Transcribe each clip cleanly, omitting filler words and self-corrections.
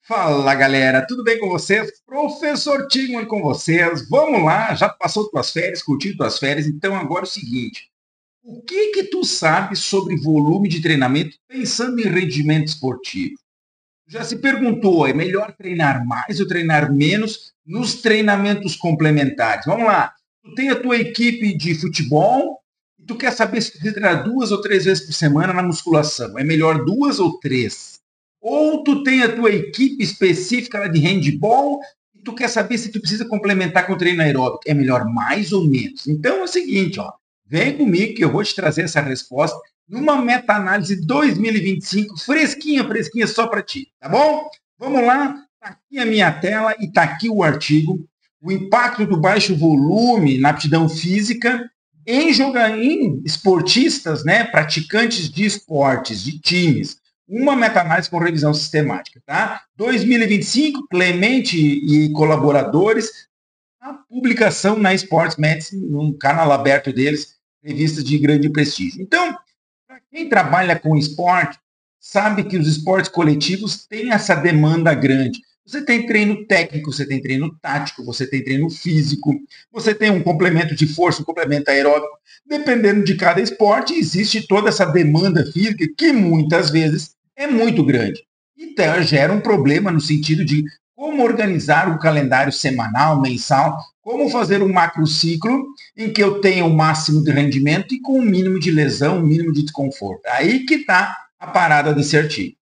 Fala galera, tudo bem com vocês? Professor Tigman com vocês. Vamos lá, já passou tuas férias, curtiu tuas férias, então agora é o seguinte: o que tu sabe sobre volume de treinamento pensando em rendimento esportivo? Já se perguntou, é melhor treinar mais ou treinar menos nos treinamentos complementares? Vamos lá, tu tem a tua equipe de futebol e tu quer saber se tu treinar 2 ou 3 vezes por semana na musculação. É melhor 2 ou 3? Ou tu tem a tua equipe específica lá de handball e tu quer saber se tu precisa complementar com treino aeróbico. É melhor mais ou menos? Então é o seguinte, ó, vem comigo que eu vou te trazer essa resposta numa meta-análise 2025, fresquinha, fresquinha só para ti, tá bom? Vamos lá, tá aqui a minha tela e tá aqui o artigo. O impacto do baixo volume na aptidão física em esportistas, né, praticantes de esportes, de times. Uma meta-análise com revisão sistemática, tá? 2025, Clemente e colaboradores, a publicação na Sports Medicine, num canal aberto deles, revistas de grande prestígio. Então, para quem trabalha com esporte, sabe que os esportes coletivos têm essa demanda grande. Você tem treino técnico, você tem treino tático, você tem treino físico, você tem um complemento de força, um complemento aeróbico. Dependendo de cada esporte, existe toda essa demanda física que muitas vezes é muito grande. Então, gera um problema no sentido de como organizar um calendário semanal, mensal, como fazer um macrociclo em que eu tenha o máximo de rendimento e com o mínimo de lesão, o mínimo de desconforto. Aí que está a parada desse artigo.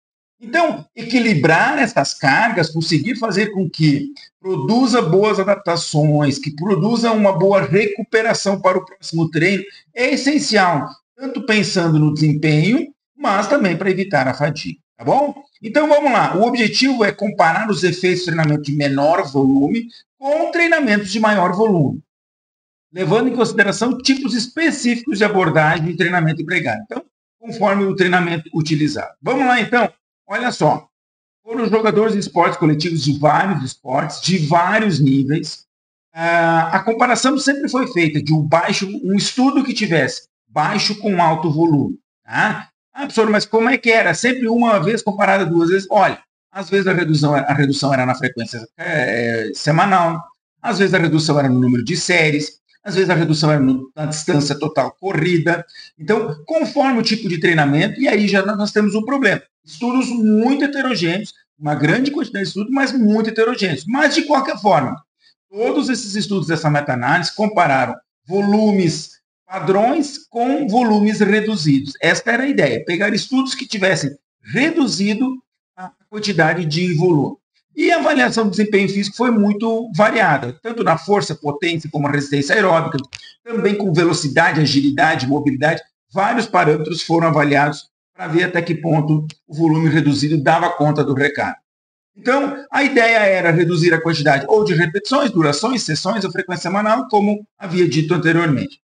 Então, equilibrar essas cargas, conseguir fazer com que produza boas adaptações, que produza uma boa recuperação para o próximo treino, é essencial, tanto pensando no desempenho, mas também para evitar a fadiga, tá bom? Então vamos lá, o objetivo é comparar os efeitos de treinamento de menor volume com treinamentos de maior volume, levando em consideração tipos específicos de abordagem de treinamento empregado. Então, conforme o treinamento utilizado. Vamos lá, então. Olha só. Foram jogadores de esportes coletivos de vários esportes, de vários níveis. A comparação sempre foi feita de um estudo que tivesse baixo com alto volume. Tá? Ah, professor, mas como é que era? Sempre uma vez comparada 2 vezes? Olha, às vezes a redução era na frequência semanal, às vezes a redução era no número de séries, às vezes a redução era na distância total corrida. Então, conforme o tipo de treinamento, e aí já nós temos um problema. Estudos muito heterogêneos, uma grande quantidade de estudos, mas muito heterogêneos. Mas, de qualquer forma, todos esses estudos dessa meta-análise compararam volumes padrões com volumes reduzidos. Esta era a ideia, pegar estudos que tivessem reduzido a quantidade de volume. E a avaliação do desempenho físico foi muito variada, tanto na força, potência, como a resistência aeróbica, também com velocidade, agilidade, mobilidade. Vários parâmetros foram avaliados para ver até que ponto o volume reduzido dava conta do recado. Então, a ideia era reduzir a quantidade ou de repetições, durações, sessões ou frequência semanal, como havia dito anteriormente.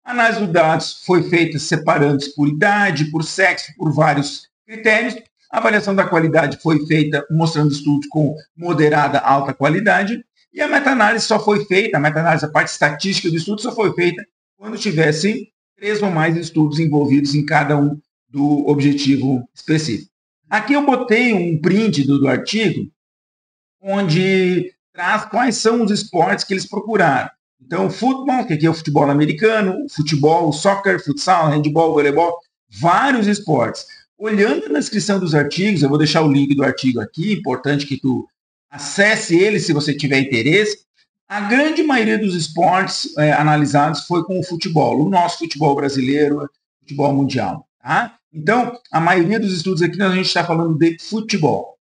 A análise dos dados foi feita separando por idade, por sexo, por vários critérios. A avaliação da qualidade foi feita mostrando estudos com moderada a alta qualidade. E a meta-análise só foi feita, a meta-análise, a parte estatística do estudo só foi feita quando tivessem 3 ou mais estudos envolvidos em cada um do objetivo específico. Aqui eu botei um print do artigo, onde traz quais são os esportes que eles procuraram. Então, futebol, que aqui é o futebol americano, futebol, soccer, futsal, handball, voleibol, vários esportes. Olhando na descrição dos artigos, eu vou deixar o link do artigo aqui, importante que tu acesse ele se você tiver interesse. A grande maioria dos esportes analisados foi com o futebol, o nosso futebol brasileiro, futebol mundial. Tá? Então, a maioria dos estudos aqui, a gente está falando de futebol.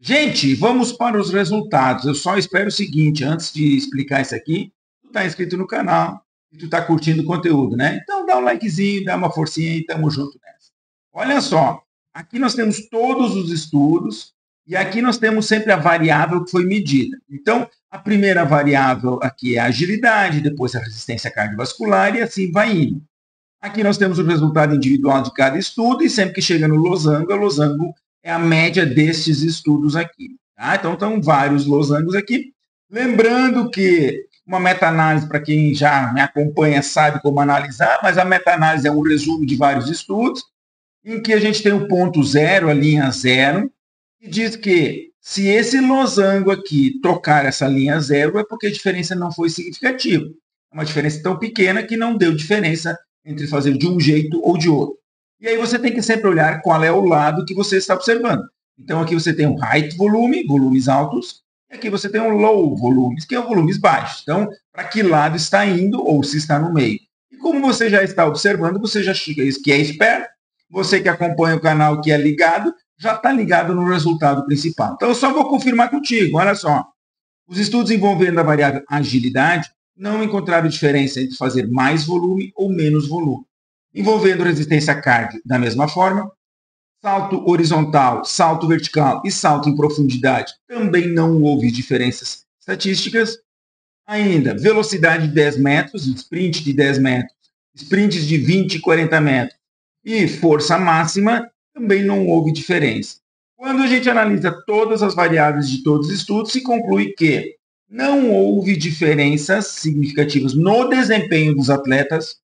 Gente, vamos para os resultados. Eu só espero o seguinte, antes de explicar isso aqui, tu está inscrito no canal e tu está curtindo o conteúdo, né? Então dá um likezinho, dá uma forcinha e tamo junto nessa. Olha só, aqui nós temos todos os estudos e aqui nós temos sempre a variável que foi medida. Então, a primeira variável aqui é a agilidade, depois a resistência cardiovascular e assim vai indo. Aqui nós temos o resultado individual de cada estudo e sempre que chega no losango, a losango é a média destes estudos aqui. Tá? Então, estão vários losangos aqui. Lembrando que uma meta-análise, para quem já me acompanha, sabe como analisar, mas a meta-análise é um resumo de vários estudos, em que a gente tem o ponto zero, a linha zero, e diz que se esse losango aqui tocar essa linha zero, é porque a diferença não foi significativa. É uma diferença tão pequena que não deu diferença entre fazer de um jeito ou de outro. E aí você tem que sempre olhar qual é o lado que você está observando. Então aqui você tem um high volume, volumes altos, e aqui você tem um low volumes, que é volumes baixos. Então, para que lado está indo ou se está no meio. E como você já está observando, você já chega isso que é esperto, você que acompanha o canal que é ligado, já está ligado no resultado principal. Então, eu só vou confirmar contigo, olha só. Os estudos envolvendo a variável agilidade não encontraram diferença entre fazer mais volume ou menos volume. Envolvendo resistência cardio da mesma forma, salto horizontal, salto vertical e salto em profundidade também não houve diferenças estatísticas. Ainda, velocidade de 10 metros, sprint de 10 metros, sprints de 20 e 40 metros e força máxima, também não houve diferença. Quando a gente analisa todas as variáveis de todos os estudos, se conclui que não houve diferenças significativas no desempenho dos atletas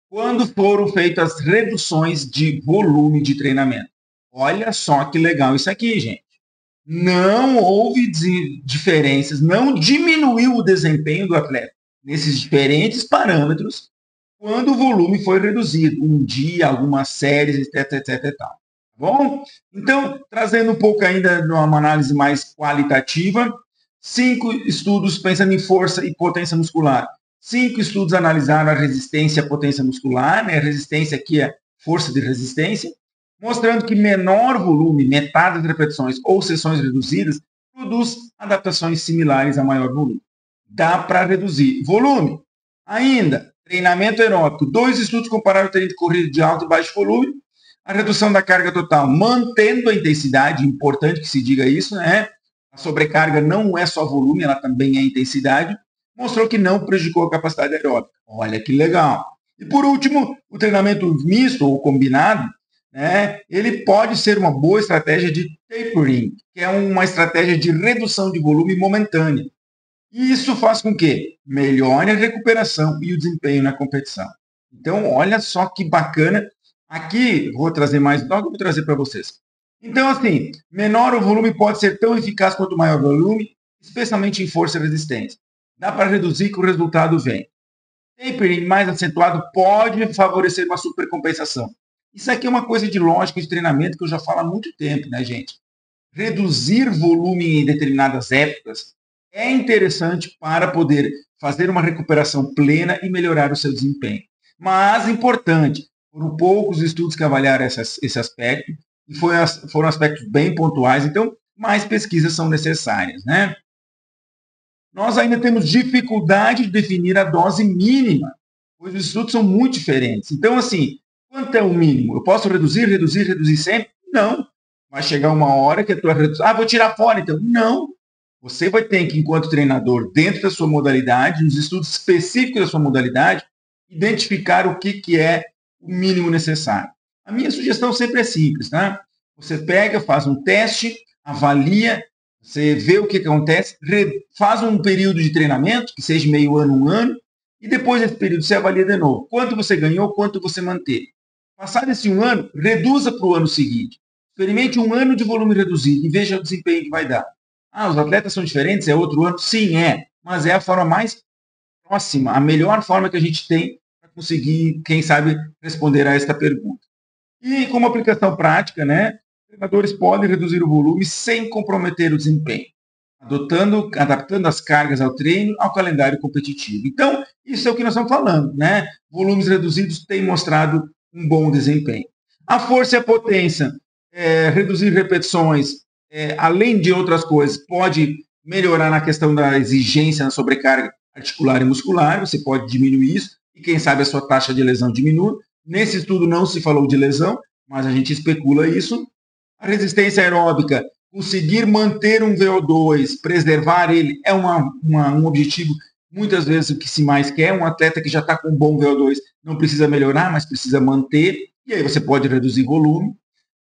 quando foram feitas reduções de volume de treinamento. Olha só que legal isso aqui, gente. Não houve diferenças, não diminuiu o desempenho do atleta nesses diferentes parâmetros quando o volume foi reduzido, um dia, algumas séries, etc, etc e tal. Tá bom? Então, trazendo um pouco ainda numa análise mais qualitativa, 5 estudos pensando em força e potência muscular. 5 estudos analisaram a resistência e a potência muscular, né? Resistência aqui é força de resistência, mostrando que menor volume, metade das repetições ou sessões reduzidas, produz adaptações similares a maior volume. Dá para reduzir volume. Ainda, treinamento aeróbico. 2 estudos compararam o treino de corrida de alto e baixo volume, a redução da carga total, mantendo a intensidade, importante que se diga isso, né? A sobrecarga não é só volume, ela também é intensidade, mostrou que não prejudicou a capacidade aeróbica. Olha que legal. E por último, o treinamento misto ou combinado, né, ele pode ser uma boa estratégia de tapering, que é uma estratégia de redução de volume momentânea. E isso faz com que melhore a recuperação e o desempenho na competição. Então, olha só que bacana. Aqui, vou trazer mais, logo vou trazer para vocês. Então, assim, menor o volume pode ser tão eficaz quanto maior o volume, especialmente em força e resistência. Dá para reduzir que o resultado vem. Tapering mais acentuado pode favorecer uma supercompensação. Isso aqui é uma coisa de lógica de treinamento que eu já falo há muito tempo, né, gente? Reduzir volume em determinadas épocas é interessante para poder fazer uma recuperação plena e melhorar o seu desempenho. Mas, importante, foram poucos estudos que avaliaram esse aspecto, e foram aspectos bem pontuais, então mais pesquisas são necessárias, né? Nós ainda temos dificuldade de definir a dose mínima, pois os estudos são muito diferentes. Então, assim, quanto é o mínimo? Eu posso reduzir sempre? Não. Vai chegar uma hora que a tua redução... Ah, vou tirar fora, então. Não. Você vai ter que, enquanto treinador, dentro da sua modalidade, nos estudos específicos da sua modalidade, identificar o que é o mínimo necessário. A minha sugestão sempre é simples, tá? Você pega, faz um teste, avalia, você vê o que acontece, faz um período de treinamento, que seja meio ano, um ano, e depois desse período você avalia de novo. Quanto você ganhou, quanto você manteve. Passado esse um ano, reduza para o ano seguinte. Experimente um ano de volume reduzido e veja o desempenho que vai dar. Ah, os atletas são diferentes? É outro ano? Sim, é. Mas é a forma mais próxima, a melhor forma que a gente tem para conseguir, quem sabe, responder a esta pergunta. E como aplicação prática, né, treinadores podem reduzir o volume sem comprometer o desempenho, adaptando as cargas ao treino, ao calendário competitivo. Então, isso é o que nós estamos falando, né? Volumes reduzidos têm mostrado um bom desempenho. A força e a potência, reduzir repetições, além de outras coisas, pode melhorar na questão da exigência na sobrecarga articular e muscular, você pode diminuir isso, e quem sabe a sua taxa de lesão diminui. Nesse estudo não se falou de lesão, mas a gente especula isso. A resistência aeróbica, conseguir manter um VO2, preservar ele, é um objetivo, muitas vezes, o que se mais quer. Um atleta que já está com um bom VO2 não precisa melhorar, mas precisa manter, e aí você pode reduzir volume.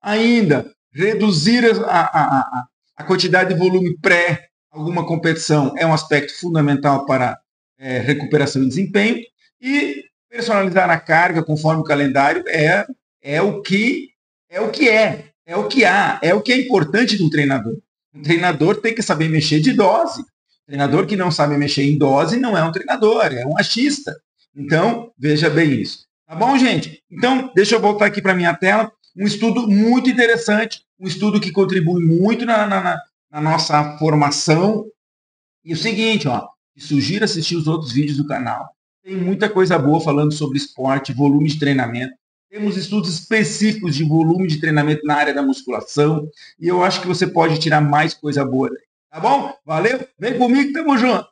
Ainda, reduzir a quantidade de volume pré alguma competição é um aspecto fundamental para recuperação e desempenho. E personalizar a carga conforme o calendário é o que é. É o que há, é o que é importante de um treinador. Um treinador tem que saber mexer de dose. Um treinador que não sabe mexer em dose não é um treinador, é um achista. Então, veja bem isso. Tá bom, gente? Então, deixa eu voltar aqui para a minha tela. Um estudo muito interessante, um estudo que contribui muito na nossa formação. E o seguinte, ó, sugiro assistir os outros vídeos do canal. Tem muita coisa boa falando sobre esporte, volume de treinamento. Temos estudos específicos de volume de treinamento na área da musculação. E eu acho que você pode tirar mais coisa boa daí. Tá bom? Valeu? Vem comigo, tamo junto!